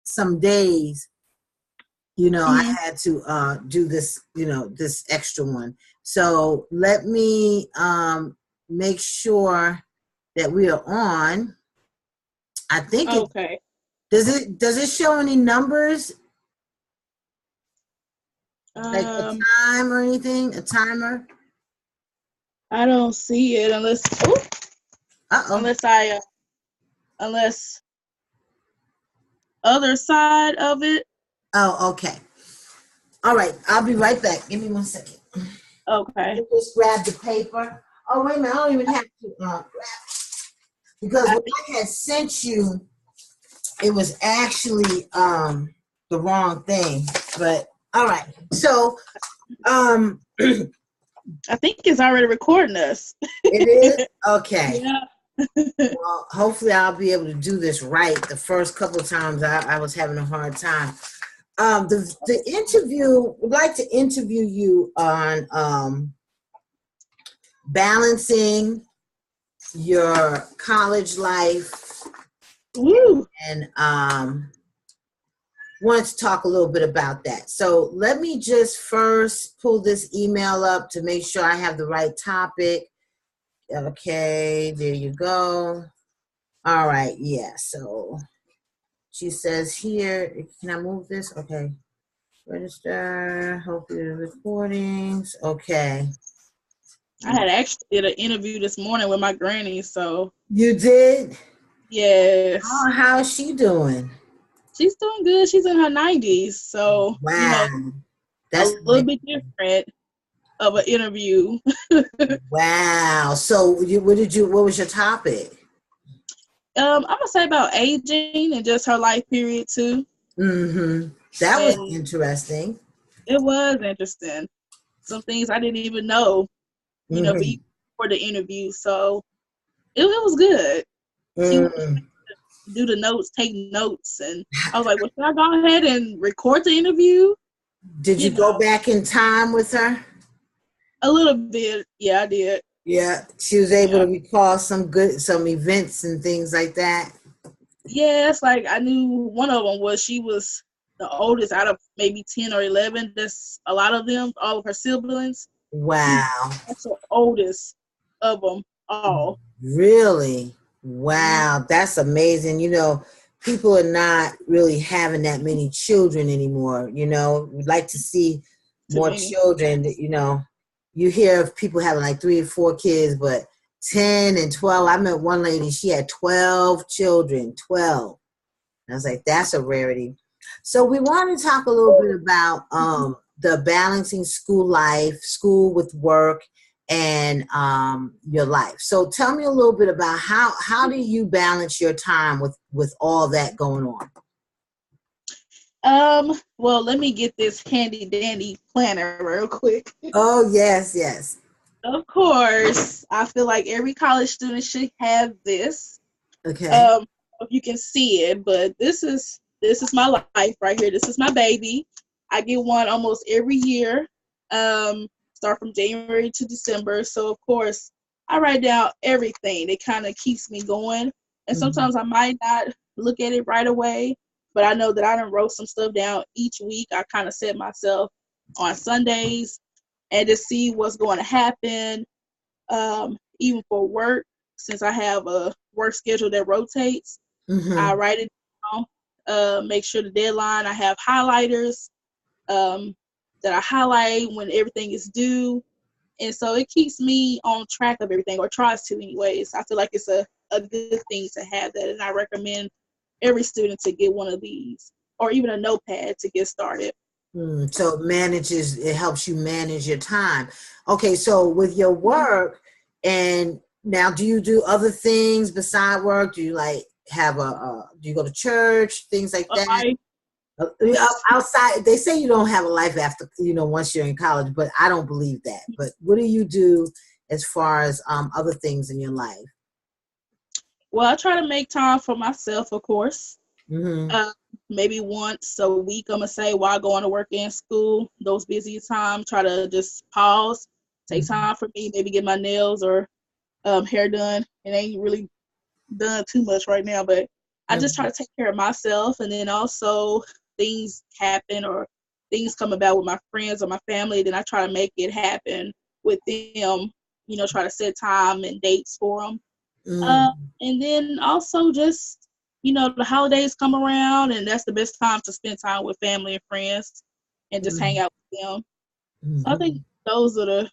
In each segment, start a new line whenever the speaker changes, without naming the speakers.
some days, I
Mhm.
had to do this, this extra one. So let me make sure that we are on. I think it
Okay.
does it show any numbers, like a
Um,
time or anything, a timer?
I don't see it unless ooh,
Uh-oh.
unless I unless other side of it.
Oh, okay. All right. I'll be right back. Give me 1 second.
Okay.
Let me just grab the paper. Oh, wait a minute. I don't even have to grab because
I
what
think
I had sent you, it was actually the wrong thing. But all right. So um
I think it's already recording us.
it is okay.
Yeah.
Well, hopefully I'll be able to do this right. The first couple of times I was having a hard time. The interview, would like to interview you on balancing your college life,
Woo.
and wanted to talk a little bit about that. So let me just first pull this email up to make sure I have the right topic. Okay, there you go. All right, yeah. So she says here, can I move this? Okay. Register, hopefully the recordings. Okay.
I had actually did an interview this morning with my granny, so
You did?
yes.
Oh, how's she doing?
She's doing good. She's in her 90s, so
Wow.
a
That's
little bit different of an interview.
wow. So what was your topic?
I'm gonna say about aging and just her life period too.
Mm-hmm. That was
And
interesting.
it was interesting. Some things I didn't even know,
Mm-hmm.
for the interview. So it was good. She
Mm.
do the notes, take notes, and I was like, well, should I go ahead and record the interview?
Did you
You
go
know,
back in time with her?
a little bit. Yeah, I did.
Yeah, she was able
Yeah.
to recall some events and things like that.
Yeah, it's like I knew one of them was she was the oldest out of maybe 10 or 11. That's a lot of them, all of her siblings. She's
Wow.
the oldest of them all.
Really?
Mm,
Wow, that's amazing. People are not really having that many children anymore. We'd like to see
too
more
many.
children. You hear of people having like 3 or 4 kids, but 10 and 12. I met one lady, she had 12 children, 12. And I was like, that's a rarity. So we want to talk a little bit about the balancing school with work, and your life. So tell me a little bit about how do you balance your time with all that going on?
Well, let me get this handy dandy planner real quick.
Oh yes, yes.
Of course, I feel like every college student should have this.
Okay.
If you can see it, but this is my life right here. This is my baby. I get one almost every year. Start from January to December. So of course, I write down everything. It kind of keeps me going. And
Mhm.
sometimes I might not look at it right away, but I know that I done wrote some stuff down each week. I kind of set myself on Sundays and to see what's going to happen. Even for work, since I have a work schedule that rotates, I
Mhm.
write it down, make sure the deadline, I have highlighters um, that I highlight when everything is due. And so it keeps me on track of everything, or tries to anyways. I feel like it's a good thing to have that. And I recommend every student to get one of these, or even a notepad to get started.
So it helps you manage your time. Okay, so with your work, and now do you do other things beside work? Do you like have do you go to church, things like that?
Life,
Outside, they say you don't have a life after, once you're in college, but I don't believe that. But what do you do as far as other things in your life?
well, I try to make time for myself, of course.
Mm-hmm.
Uh, Maybe once a week, I'm gonna say, while going to work and school, those busy times, try to just pause, take
Mm-hmm.
time for me, maybe get my nails or hair done. It ain't really done too much right now, but I just try to take care of myself, and then also things happen or things come about with my friends or my family, then I try to make it happen with them, try to set time and dates for them. And then also just, the holidays come around, and that's the best time to spend time with family and friends and just hang out with them. So I think those are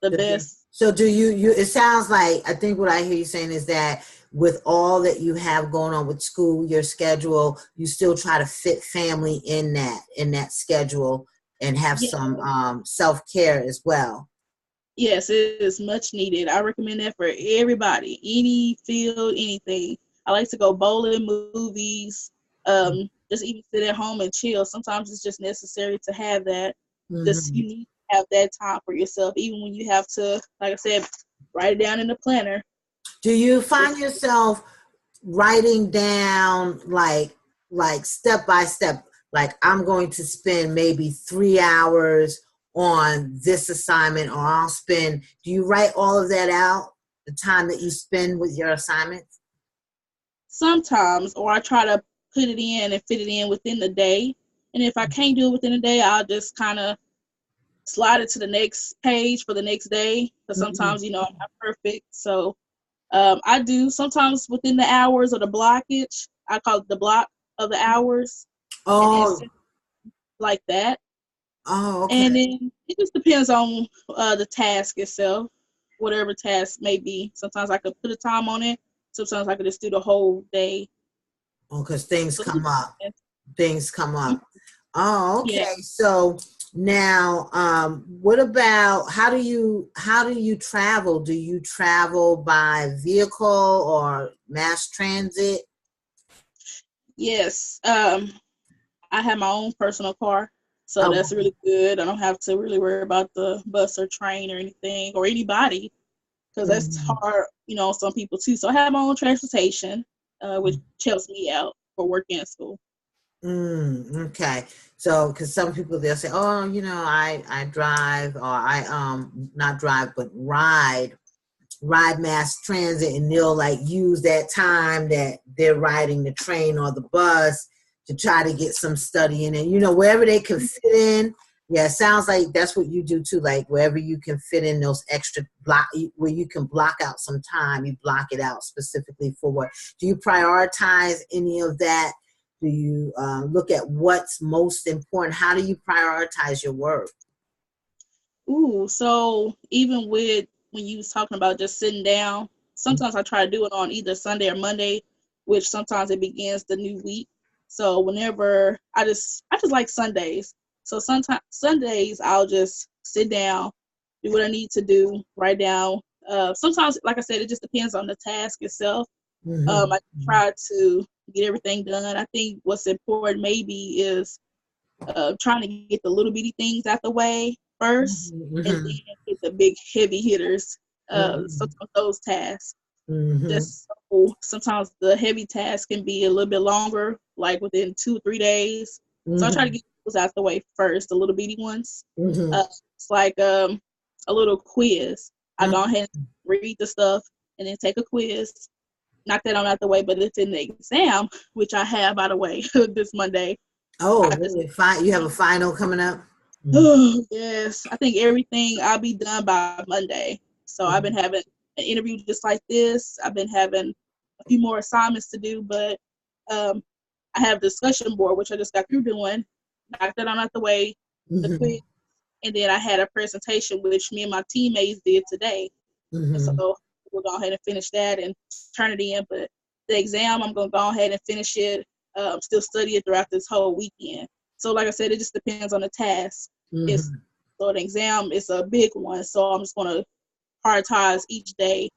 the best.
So do you, it sounds like, I think what I hear you saying is that with all that you have going on with school, your schedule, you still try to fit family in that schedule and have some self-care as well.
Yes, it is much needed. I recommend that for everybody, any field, anything. I like to go bowling, movies, just even sit at home and chill. Sometimes it's just necessary to have that. Just you need to have that time for yourself, even when you have to, like I said, write it down in the planner.
Do you find yourself writing down like step by step, like I'm going to spend maybe 3 hours on this assignment, or do you write all of that out, the time that you spend with your assignments?
Sometimes, or I try to put it in and fit it in within the day. And if I can't do it within the day, I'll just kind of slide it to the next page for the next day. Because sometimes, I'm not perfect. So I do sometimes within the hours or the blockage. I call it the block of the hours.
Oh,
like that.
Oh, okay.
And then it just depends on the task itself, whatever task may be. Sometimes I could put a time on it. Sometimes I could just do the whole day.
Oh, because things come up. Things come up. Oh, okay.
Yeah.
So now, what about how do you travel? Do you travel by vehicle or mass transit?
Yes. I have my own personal car, so that's really good. I don't have to really worry about the bus or train or anything or anybody, because that's hard, on some people too. So I have my own transportation, which helps me out for work and school.
Okay. So, because some people, they'll say, oh, I drive, or I not drive, but ride mass transit, and they'll like use that time that they're riding the train or the bus to try to get some study in, and wherever they can fit in. Yeah, it sounds like that's what you do too. Like wherever you can fit in those extra where you can block out some time, you block it out specifically for what. Do you prioritize any of that? Do you look at what's most important? How do you prioritize your work?
So even with when you was talking about just sitting down, sometimes I try to do it on either Sunday or Monday, which sometimes it begins the new week. So whenever I just like Sundays. So sometimes Sundays I'll just sit down, do what I need to do, write down. Sometimes, like I said, it just depends on the task itself. I try to get everything done. I think what's important maybe is trying to get the little bitty things out the way first, and then get the big heavy hitters. Sometimes those tasks. Just sometimes the heavy tasks can be a little bit longer, like within 2-3 days. So I try to get those out the way first, the little bitty ones. It's like a little quiz. I go ahead and read the stuff and then take a quiz. Knock that on out the way, but it's in the exam, which I have, by the way, this Monday.
Oh, really? You have a final coming up?
Oh, yes. I think everything I'll be done by Monday. So I've been having an interview just like this. I've been having a few more assignments to do, but I have a discussion board, which I just got through doing. Knocked that on out the way, the quiz, and then I had a presentation which me and my teammates did today. So we'll go ahead and finish that and turn it in. But the exam, I'm going to go ahead and finish it, still study it throughout this whole weekend. So like I said, it just depends on the task. So the exam is a big one, so I'm just going to prioritize each day,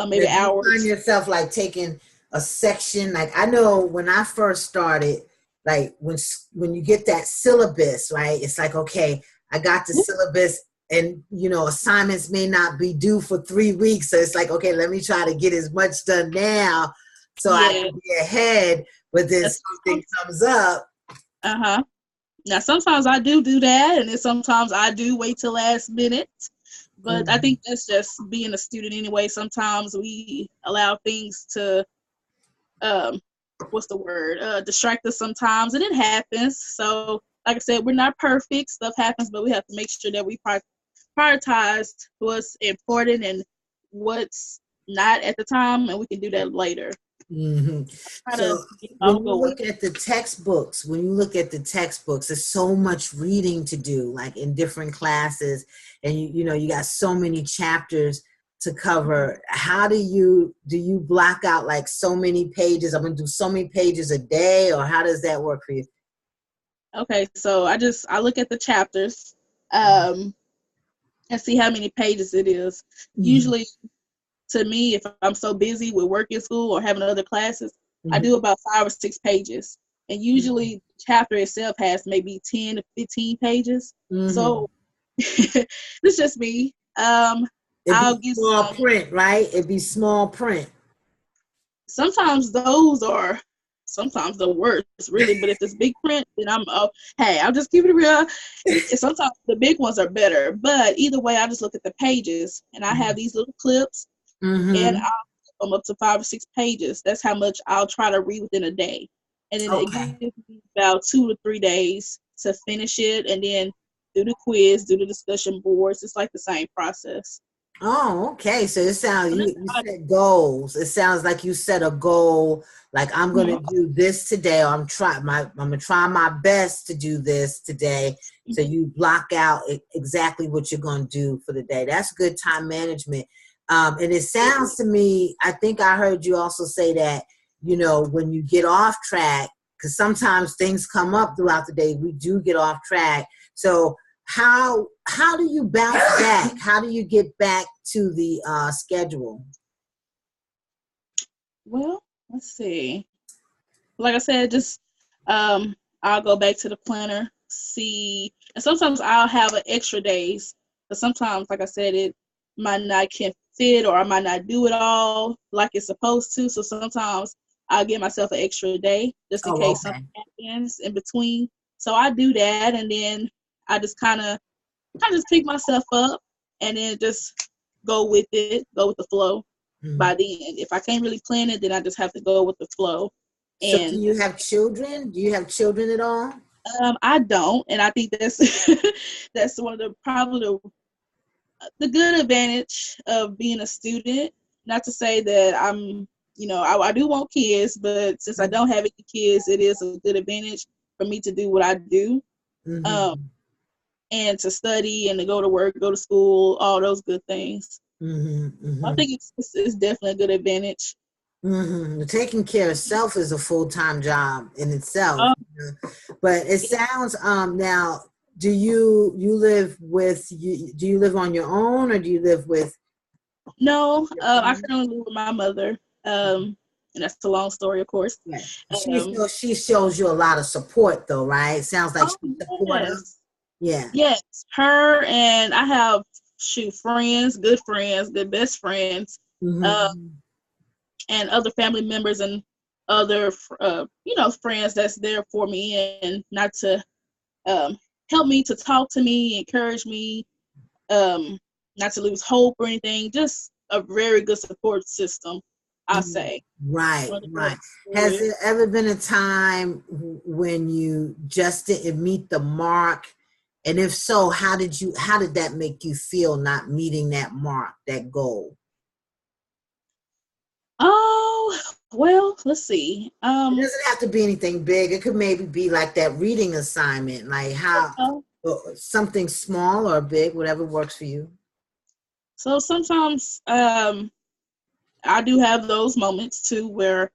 maybe hours.
You find yourself like taking a section. Like I know when I first started, like when you get that syllabus, right? It's like, okay, I got the syllabus, and assignments may not be due for 3 weeks. So it's like, okay, let me try to get as much done now so I can be ahead. But then something comes up.
Now, sometimes I do that, and then sometimes I do wait till last minute. But I think that's just being a student anyway. Sometimes we allow things to what's the word, distract us sometimes, and it happens. So like I said, we're not perfect. Stuff happens, but we have to make sure that we prioritize what's important and what's not at the time, and we can do that later.
Mm-hmm.
Try to
So
get
when
all
you
going.
look at the textbooks, there's so much reading to do, like in different classes, and you got so many chapters to cover. How do you block out like so many pages? I'm gonna do so many pages a day, or how does that work for you?
Okay, so I look at the chapters, and see how many pages it is.
Mm-hmm.
Usually, to me, if I'm so busy with work in school or having other classes, I
Mm-hmm.
do about 5 or 6 pages. And usually the chapter itself has maybe 10 to 15 pages.
Mm-hmm.
So it's just me.
It'd
I'll
be
get
small
some.
print, right? It'd be small print.
Sometimes those are sometimes the worst, really. But if it's big print, then hey, I'll just keep it real. Sometimes the big ones are better. But either way, I just look at the pages and I have these little clips and
Mm-hmm.
I'll come up to 5 or 6 pages. That's how much I'll try to read within a day. And then it
Okay.
gives me about 2 to 3 days to finish it, and then do the quiz, do the discussion boards. It's like the same process.
Oh, okay. So it sounds
So that's
you
how
set goals. It sounds like you set a goal, like I'm
Mhm.
gonna do this today, or I'm gonna try my best to do this today. So you block out exactly what you're gonna do for the day. That's good time management. And it sounds to me, I think I heard you also say that, when you get off track, because sometimes things come up throughout the day, we do get off track. So how do you bounce back? How do you get back to the schedule?
Well, let's see. Like I said, just I'll go back to the planner, see, and sometimes I'll have an extra days. But sometimes, like I said, it might not can fit, or I might not do it all like it's supposed to. So sometimes I'll give myself an extra day just in
Oh,
case something
okay.
happens in between. So I do that, and then I just kind of just pick myself up, and then just go with it, go with the flow.
Mhm.
By the end, if I can't really plan it, then I just have to go with the flow.
So do
And
you have children? Do you have children at all?
I don't, and I think that's that's one of the probably the good advantage of being a student. Not to say that I do want kids, but since I don't have any kids, it is a good advantage for me to do what I do, um,
Mm-hmm.
and to study and to go to work, go to school, all those good things.
Mm-hmm.
I
Mm-hmm.
think it's definitely a good advantage.
Mm-hmm. Taking care of self is a full-time job in itself.
Um,
But it sounds now, do you live do you live on your own, or do you live with
no,
your
I
parents?
currently live with my mother, and that's a long story, of course.
Right.
Um,
She shows you a lot of support though, right? It sounds like
oh
she's supportive.
yes,
Yeah.
yes, her and I have friends, good best friends, uh,
Mm-hmm.
and other family members and other friends that's there for me and not to um, help me, to talk to me, encourage me, um, not to lose hope or anything. Just a very good support system, I
Mhm.
say.
Right,
One of the
right.
best.
Has
Really.
there ever been a time when you just didn't meet the mark? And if so, how did that make you feel not meeting that mark, that goal?
Oh, well, let's see.
It doesn't have to be anything big. It could maybe be like that reading assignment, like how
uh,
something small or big, whatever works for you.
so sometimes I do have those moments too where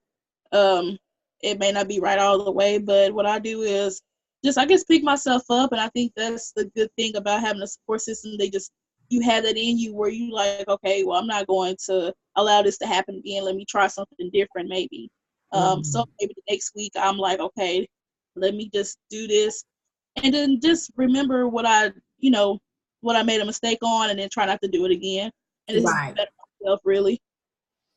um, it may not be right all the way, but what I do is just, I guess, pick myself up, and I think that's the good thing about having a support system. You have that in you where you like, okay, well, I'm not going to allow this to happen again. Let me try something different, maybe. So
Mhm.
maybe the next week I'm like, okay, let me just do this, and then just remember what I made a mistake on, and then try not to do it again, and just
Right.
better myself, really.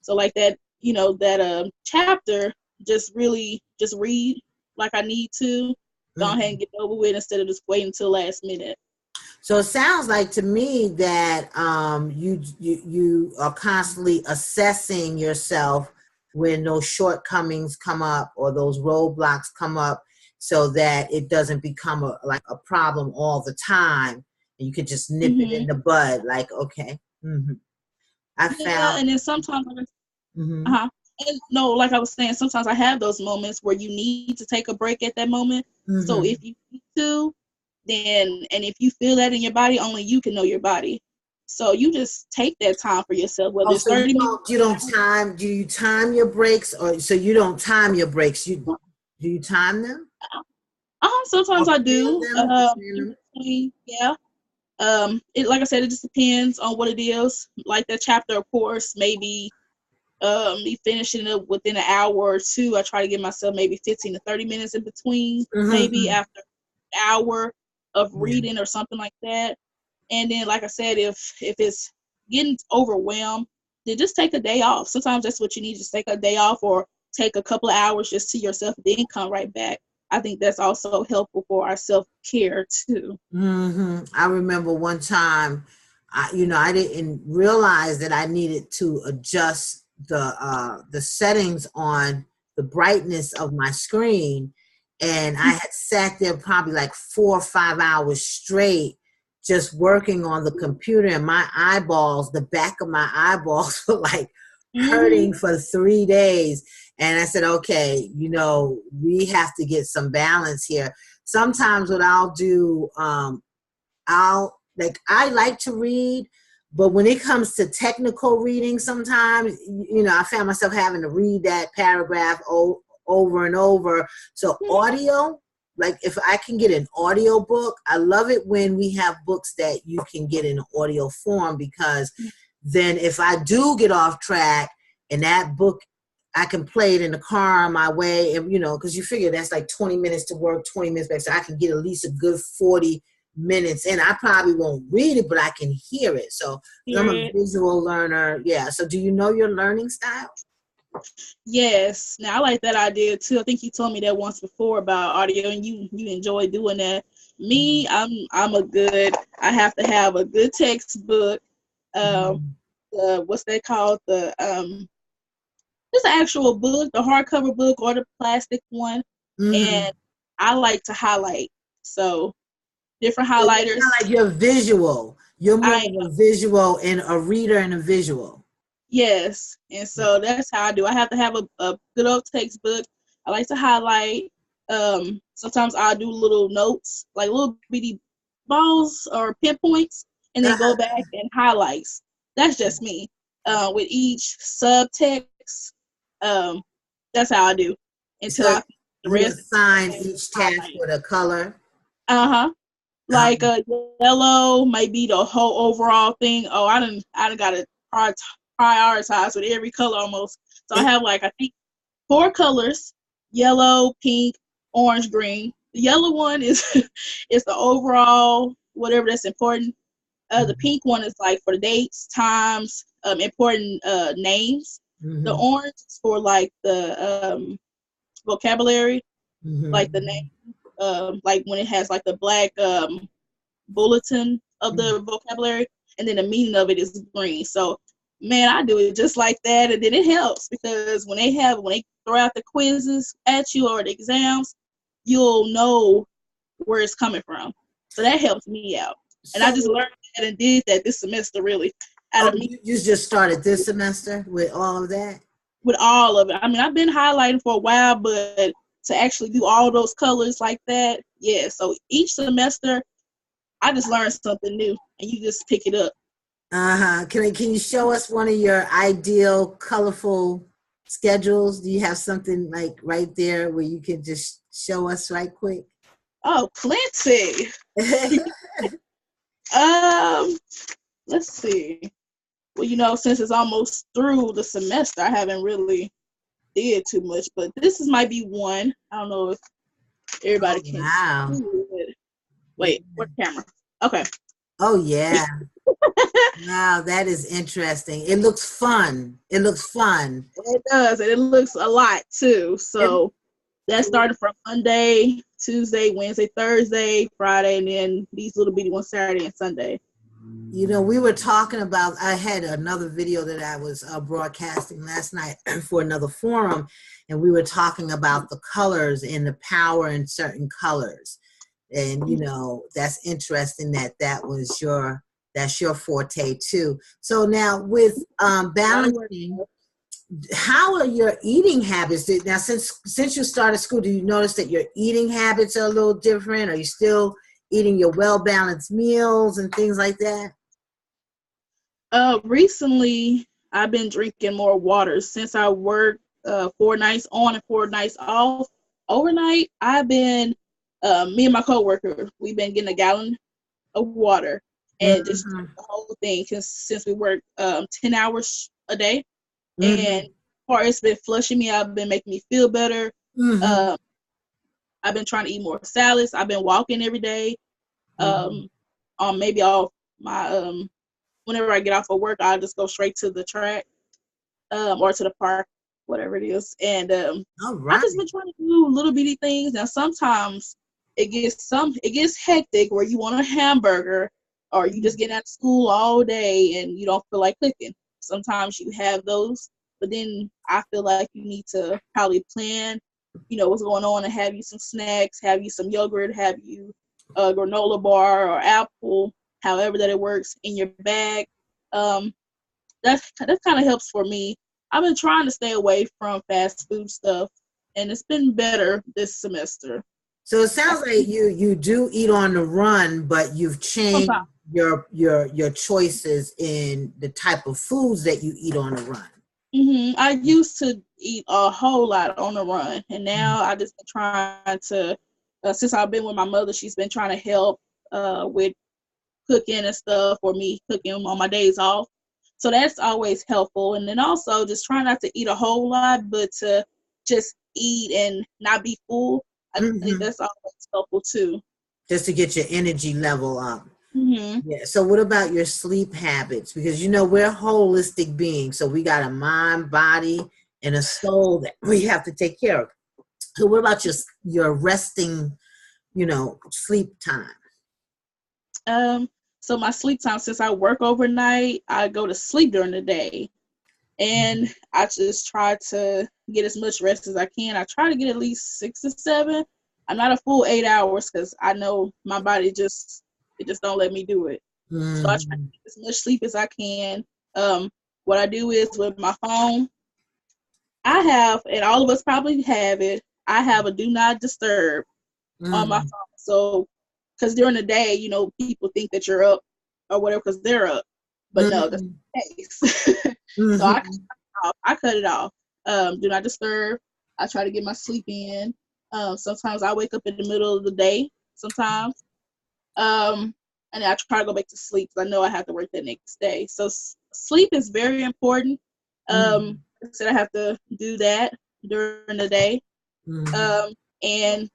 So like that, that chapter, just really just read like I need to. Go ahead and
Mhm.
get it over with instead of just waiting until last minute.
So it sounds like to me that you are constantly assessing yourself when those shortcomings come up or those roadblocks come up, so that it doesn't become a problem all the time. And you could just nip it in the bud, like, okay. I
Yeah,
found.
and then sometimes,
Mm-hmm.
and no, like I was saying, sometimes I have those moments where you need to take a break at that moment. So if you need to, then, and if you feel that in your body, only you can know your body. So you just take that time for yourself, whether it's
So
30 minutes.
you don't time, do you time your breaks, or so you don't time your breaks? Do you time them?
Sometimes
Or
I
plan
do.
them?
In between, yeah. It, like I said, it just depends on what it is. Like that chapter, of course, maybe me finishing it within an hour or two. I try to give myself maybe 15 to 30 minutes in between, maybe after an hour of reading or something like that. And then, like I said, if it's getting overwhelmed, then just take a day off. Sometimes that's what you need. Just take a day off or take a couple of hours just to yourself, then come right back. I think that's also helpful for our self-care too.
I remember one time, I didn't realize that I needed to adjust the settings on the brightness of my screen, and I had sat there probably like 4 or 5 hours straight, just working on the computer, and my eyeballs, the back of my eyeballs, were like hurting for 3 days. And I said, okay, we have to get some balance here. Sometimes what I'll do, I like to read, but when it comes to technical reading, sometimes, I found myself having to read that paragraph over and over. So audio, like if I can get an audio book, I love it when we have books that you can get in audio form, because then if I do get off track and that book, I can play it in the car on my way, and because you figure that's like 20 minutes to work, 20 minutes back, so I can get at least a good 40 minutes in. I probably won't read it, but I can hear it. So I'm a visual learner. Yeah. So do you know your learning style?
Yes. Now I like that idea too. I think you told me that once before about audio, and you enjoy doing that. Me, I have to have a good textbook. What's that called? It's an actual book, the hardcover book or the plastic one. And I like to highlight. So different highlighters.
Like you're visual. You're more of a visual and a reader and a visual.
Yes. And so that's how I do. I have to have a good old textbook. I like to highlight. Sometimes I'll do little notes, like little bitty balls or pinpoints, and then go back and highlights. That's just me. With each subtext, that's how I do. Until I
the rest. Assign each task with a color.
Like a yellow might be the whole overall thing. Oh, I done got to prioritize with every color almost. So I have like, I think 4 colors: yellow, pink, orange, green. The yellow one is is the overall whatever that's important. The pink one is like for the dates, times, important names. The orange is for like the vocabulary, like the name, like when it has like the black bulletin of the vocabulary, and then the meaning of it is green. So man, I do it just like that, and then it helps because when they throw out the quizzes at you or the exams, you'll know where it's coming from. So that helps me out. And I just learned that and did that this semester, really.
You just started this semester with all of that?
With all of it. I mean, I've been highlighting for a while, but to actually do all those colors like that, yeah. So each semester, I just learned something new, and you just pick it up.
Can you show us one of your ideal colorful schedules? Do you have something like right there where you can just show us right quick?
Oh, plenty. Let's see. Well, since it's almost through the semester, I haven't really did too much, but this might be one. I don't know if everybody can see it. Wait, what camera? Okay.
Oh yeah. Wow, that is interesting. It looks fun. It
does, and it looks a lot too. So that started from Monday, Tuesday, Wednesday, Thursday, Friday, and then these little bitty ones Saturday and Sunday.
You know, we were talking about, I had another video that I was broadcasting last night for another forum, and we were talking about the colors and the power in certain colors. And, you know, that's interesting that that's your forte too. So now with balancing, how are your eating habits? Now, since you started school, do you notice that your eating habits are a little different? Are you still eating your well-balanced meals and things like that?
Recently, I've been drinking more water since I work 4 nights on and 4 nights off. Overnight, I've been me and my coworker, we've been getting a gallon of water and just
Mm-hmm.
the whole thing since we work 10 hours a day.
Mm-hmm.
And far it's been flushing me out, been making me feel better.
Mm-hmm.
I've been trying to eat more salads. I've been walking every day.
Mm-hmm.
Maybe off my whenever I get off of work, I just go straight to the track or to the park, whatever it is. And
All
I've
right.
just been trying to do little bitty things. Now sometimes it gets hectic where you want a hamburger or you just get out of school all day and you don't feel like cooking. Sometimes you have those, but then I feel like you need to probably plan, what's going on and have you some snacks, have you some yogurt, have you a granola bar or apple, however that it works in your bag. Um, that kind of helps for me. I've been trying to stay away from fast food stuff, and it's been better this semester.
So it sounds like you do eat on the run, but you've changed
Sometimes.
your choices in the type of foods that you eat on the run.
I used to eat a whole lot on the run, and now I just been trying to. Since I've been with my mother, she's been trying to help with cooking and stuff, or me cooking on my days off. So that's always helpful. And then also just try not to eat a whole lot, but to just eat and not be full. I think
Mm-hmm.
that's always helpful too.
Just to get your energy level up.
hmm
Yeah. So what about your sleep habits? Because you know we're holistic beings, so we got a mind, body, and a soul that we have to take care of. So what about your resting, sleep time?
Um, so my sleep time, since I work overnight, I go to sleep during the day. And I just try to get as much rest as I can. I try to get at least 6 to 7. I'm not a full 8 hours because I know my body it just don't let me do it. So I try to
Mm-hmm.
get as much sleep as I can. What I do is with my phone, I have, and all of us probably have it, I have a do not disturb on my
Mm-hmm.
phone. So, because during the day, people think that you're up or whatever because they're up. But no, that's
Mm-hmm.
not the case. So
Mm-hmm.
I cut it off. Do not disturb. I try to get my sleep in. Sometimes I wake up in the middle of the day. Sometimes, and I try to go back to sleep because I know I have to work the next day. So sleep is very important.
Mm-hmm.
I said I have to do that during the day.
Mm-hmm.
And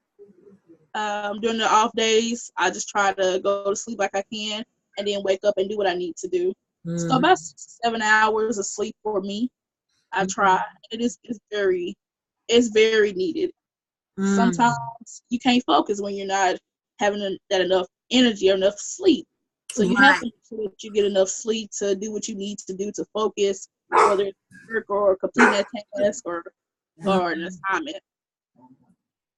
during the off days, I just try to go to sleep like I can, and then wake up and do what I need to do. So
Mm-hmm.
about 7 hours of sleep for me. I try. It's very needed.
Mm-hmm.
Sometimes you can't focus when you're not having that enough energy or enough sleep. So you have
Right.
to make sure that you get enough sleep to do what you need to do to focus, whether it's work or completing that task or an assignment.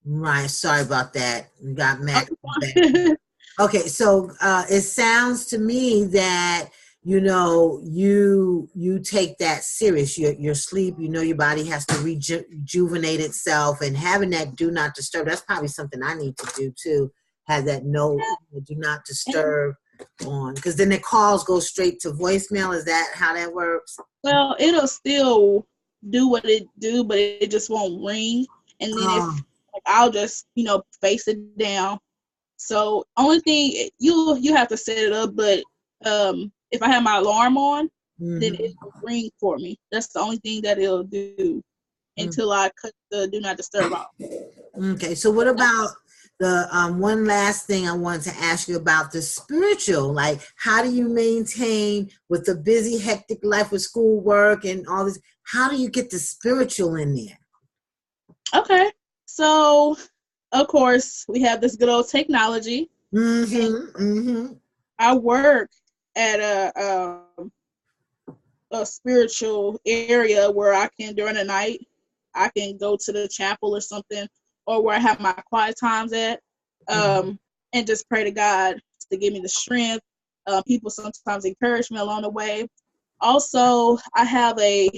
Right. Sorry about that. We got Mac back.
Okay.
Okay, so it sounds to me that you take that serious. Your sleep. Your body has to rejuvenate itself, and having that do not disturb. That's probably something I need to do too. Have that do not disturb on, because then the calls go straight to voicemail. Is that how that works?
Well, it'll still do what it do, but it just won't ring. And then if
Oh.
like, I'll just face it down. So only thing you have to set it up, but if I have my alarm on, then
Mm-hmm.
it will ring for me. That's the only thing that it'll do until I cut the do not disturb off.
Okay, so what about the one last thing I wanted to ask you about the spiritual? Like, how do you maintain with the busy, hectic life with schoolwork and all this? How do you get the spiritual in there?
Okay, so of course we have this good old technology, and
Mm-hmm. Mm-hmm.
I work at a spiritual area where I can, during the night, I can go to the chapel or something, or where I have my quiet times at, and just pray to God to give me the strength. People sometimes encourage me along the way. Also, I have an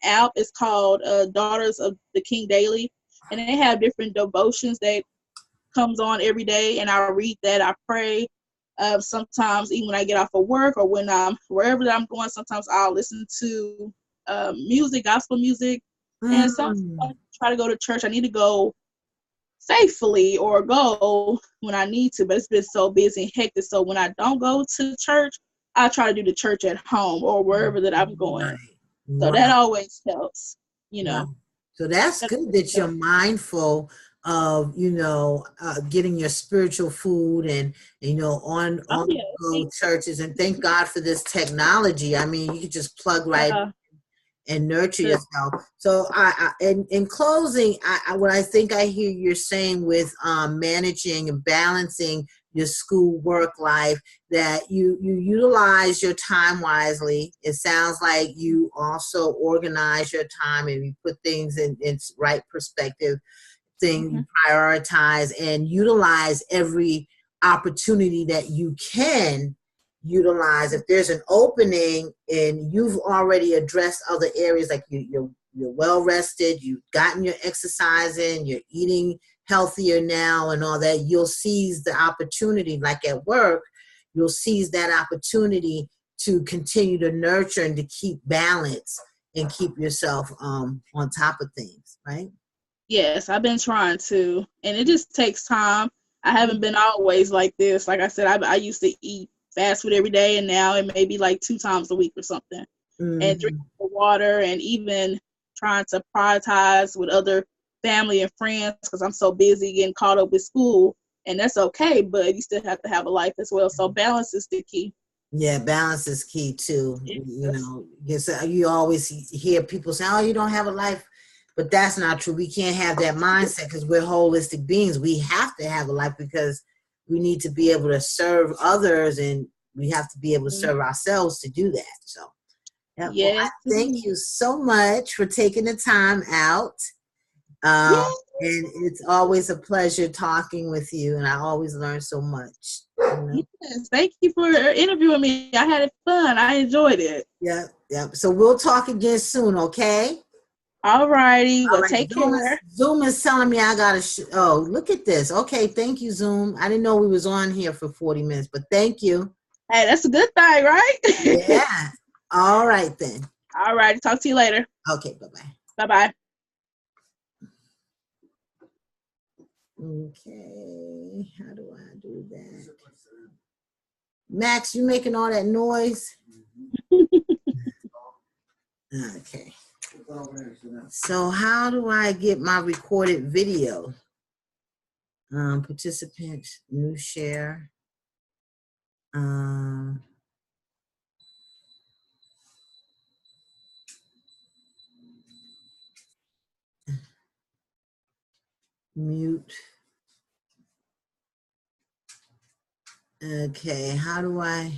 app. It's called Daughters of the King Daily, and they have different devotions that comes on every day, and I read that. I pray. Sometimes, even when I get off of work or when I'm wherever that I'm going, sometimes I'll listen to music, gospel music, and sometimes I try to go to church. I need to go faithfully or go when I need to, but it's been so busy and hectic. So when I don't go to church, I try to do the church at home or wherever that I'm going.
Right.
So that always helps, you know.
Wow. So that's good that you're mindful of, getting your spiritual food and, on go churches, and thank God for this technology. I mean, you can just plug right and nurture yourself. So in closing, what I think I hear you're saying with managing and balancing your school work life, that you utilize your time wisely. It sounds like you also organize your time and you put things in its right perspective, you prioritize and utilize every opportunity that you can utilize. If there's an opening and you've already addressed other areas, like you're well rested, you've gotten your exercise in, you're eating healthier now and all that, you'll seize the opportunity. Like at work, you'll seize that opportunity to continue to nurture and to keep balance and keep yourself on top of things, right?
Yes, I've been trying to, and it just takes time. I haven't been always like this. Like I said, I used to eat fast food every day, and now it may be like 2 times a week or something. And drinking water, and even trying to prioritize with other family and friends, because I'm so busy getting caught up with school, and that's okay, but you still have to have a life as well. So balance is the key.
Yeah, balance is key too. Yes, you always hear people say, "Oh, you don't have a life," but that's not true. We can't have that mindset because we're holistic beings. We have to have a life because we need to be able to serve others, and we have to be able to serve ourselves to do that. So, yeah. Well, I thank you so much for taking the time out. And it's always a pleasure talking with you, and I always learn so much.
Yes, thank you for interviewing me. I had fun. I enjoyed it.
Yeah. So we'll talk again soon, okay?
All righty. Well, take care.
Zoom is telling me I gotta. Oh, look at this. Okay, thank you, Zoom. I didn't know we was on here for 40 minutes, but thank you.
Hey, that's a good thing, right?
Yeah. All right then.
All right. Talk to you later.
Okay. Bye-bye.
Bye-bye.
Okay. How do I do that? Max, you making all that noise? Okay. So how do I get my recorded video? Participants, new share. Mute. Okay, how do I?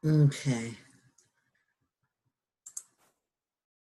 Okay.